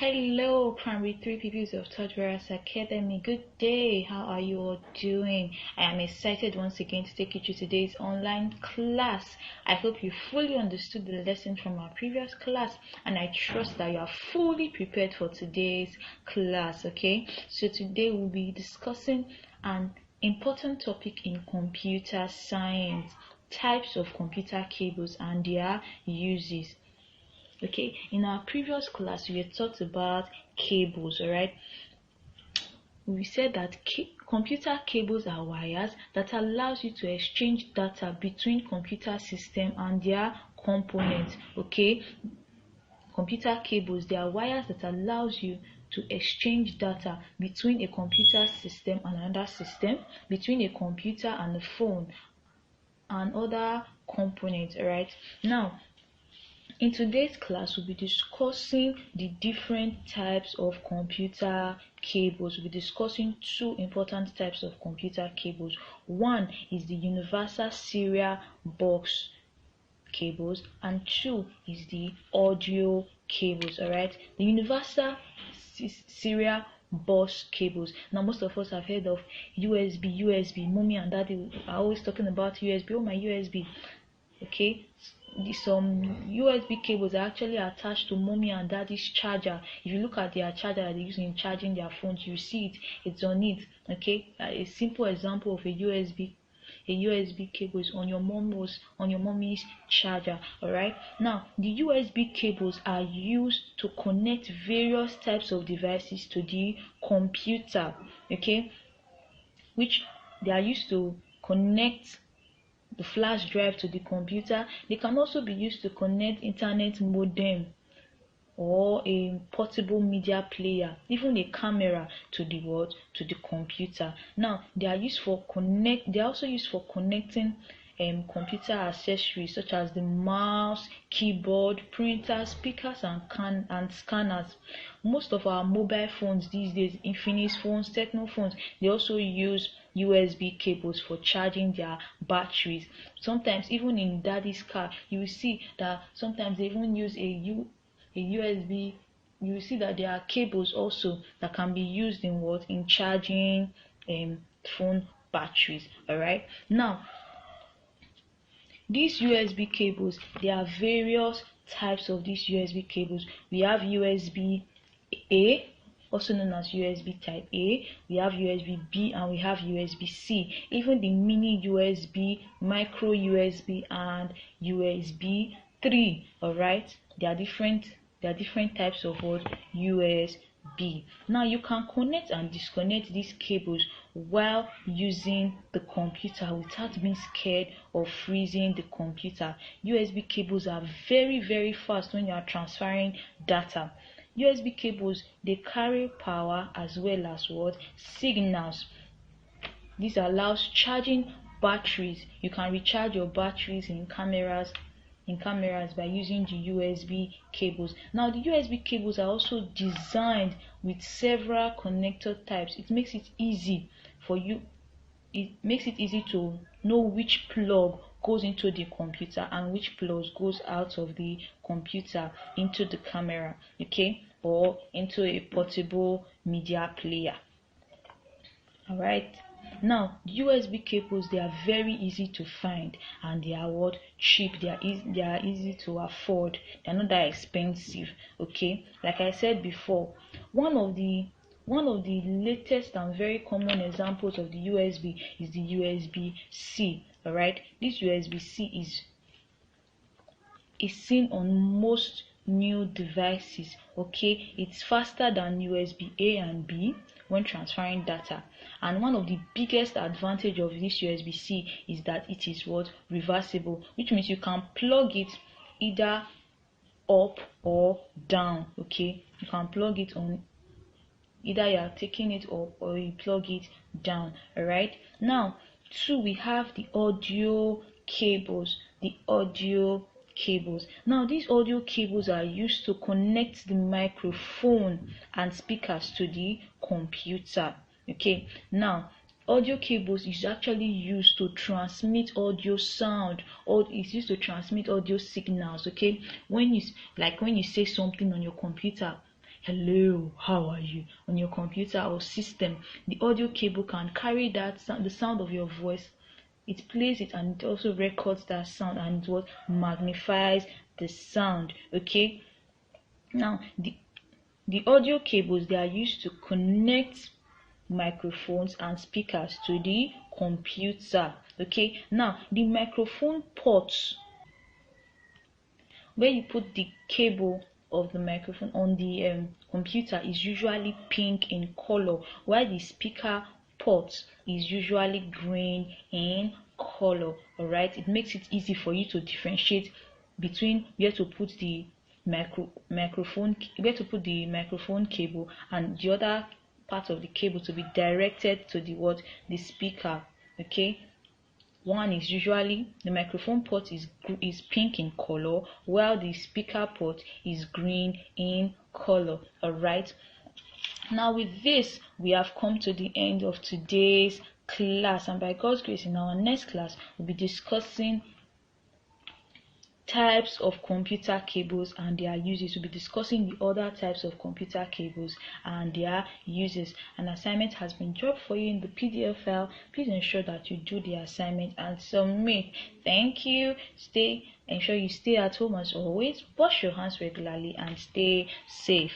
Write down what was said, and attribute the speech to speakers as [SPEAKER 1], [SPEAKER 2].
[SPEAKER 1] Hello, Primary 3 pupils of Third Various Academy. Good day. How are you all doing? I am excited once again to take you through today's online class. I hope you fully understood the lesson from our previous class, and I trust that you are fully prepared for today's class. Okay, so today we'll be discussing an important topic in computer science: types of computer cables and their uses. Okay, in our previous class we had talked about cables. All right, we said that computer cables are wires that allows you to exchange data between computer system and their components. Okay, computer cables, they are wires that allows you to exchange data between a computer system and another system, between a computer and a phone and other components. All right, now in today's class, we'll be discussing the different types of computer cables. We'll be discussing two important types of computer cables. One is the universal serial bus cables, and two is the audio cables. All right, the universal serial bus cables. Now, most of us have heard of USB. Mommy and daddy are always talking about USB. Oh, my USB. Okay, some USB cables are actually attached to mommy and daddy's charger. If you look at their charger that they use in charging their phones, you see it's on it. Okay, a simple example of a USB cable is on your mommy's charger. All right, now the USB cables are used to connect various types of devices to the computer. Okay, which they are used to connect the flash drive to the computer. They can also be used to connect internet modem or a portable media player, even a camera to the computer. Now they are also used for connecting computer accessories such as the mouse, keyboard, printer, speakers, and scanners. Most of our mobile phones these days, Infinix phones, Techno phones, they also use USB cables for charging their batteries. Sometimes even in daddy's car, you will see that sometimes they even use a USB. You will see that there are cables also that can be used in charging phone batteries. All right, now these USB cables, there are various types of these USB cables. We have USB A, also known as USB type A, we have USB B, and we have USB C. Even the mini USB, micro USB, and USB 3. All right, there are different types of USB. Now you can connect and disconnect these cables while using the computer without being scared of freezing the computer. USB cables are very fast when you are transferring data. USB cables, they carry power as well as signals. This allows charging batteries. You can recharge your batteries in cameras by using the USB cables. Now the USB cables are also designed with several connector types. It makes it easy to know which plug goes into the computer and which plug goes out of the computer into the camera, okay, or into a portable media player. All right, now USB cables, they are very easy to find, and they are cheap. They are easy to afford. They're not that expensive. Okay, like I said before, one of the latest and very common examples of the USB is the USB-C. All right, this USB-C is seen on most new devices. Okay, it's faster than USB A and B when transferring data, and one of the biggest advantage of this USB-C is that it is reversible, which means you can plug it either up or down. Okay, you can plug it on, either you are taking it up or you plug it down. All right, now two, we have the audio cables. Now these audio cables are used to connect the microphone and speakers to the computer. Okay, now audio cables is actually used to transmit audio sound, or it's used to transmit audio signals. Okay, when you say something on your computer, hello, how are you on your computer or system, the audio cable can carry that sound, the sound of your voice. It plays it and it also records that sound and what magnifies the sound. Okay, now the audio cables, they are used to connect microphones and speakers to the computer. Okay, now the microphone ports, where you put the cable of the microphone on the computer, is usually pink in color, while the speaker port is usually green in color. All right, it makes it easy for you to differentiate between where to put the microphone, where to put the microphone cable, and the other part of the cable to be directed to the speaker. Okay, one is usually the microphone port is pink in color, while the speaker port is green in color. All right, now with this we have come to the end of today's class, and by God's grace, in our next class we'll be discussing types of computer cables and their uses. We'll be discussing the other types of computer cables and their uses. An assignment has been dropped for you in the PDF file. Please ensure that you do the assignment and submit. Thank you. Ensure you stay at home as always. Wash your hands regularly and stay safe.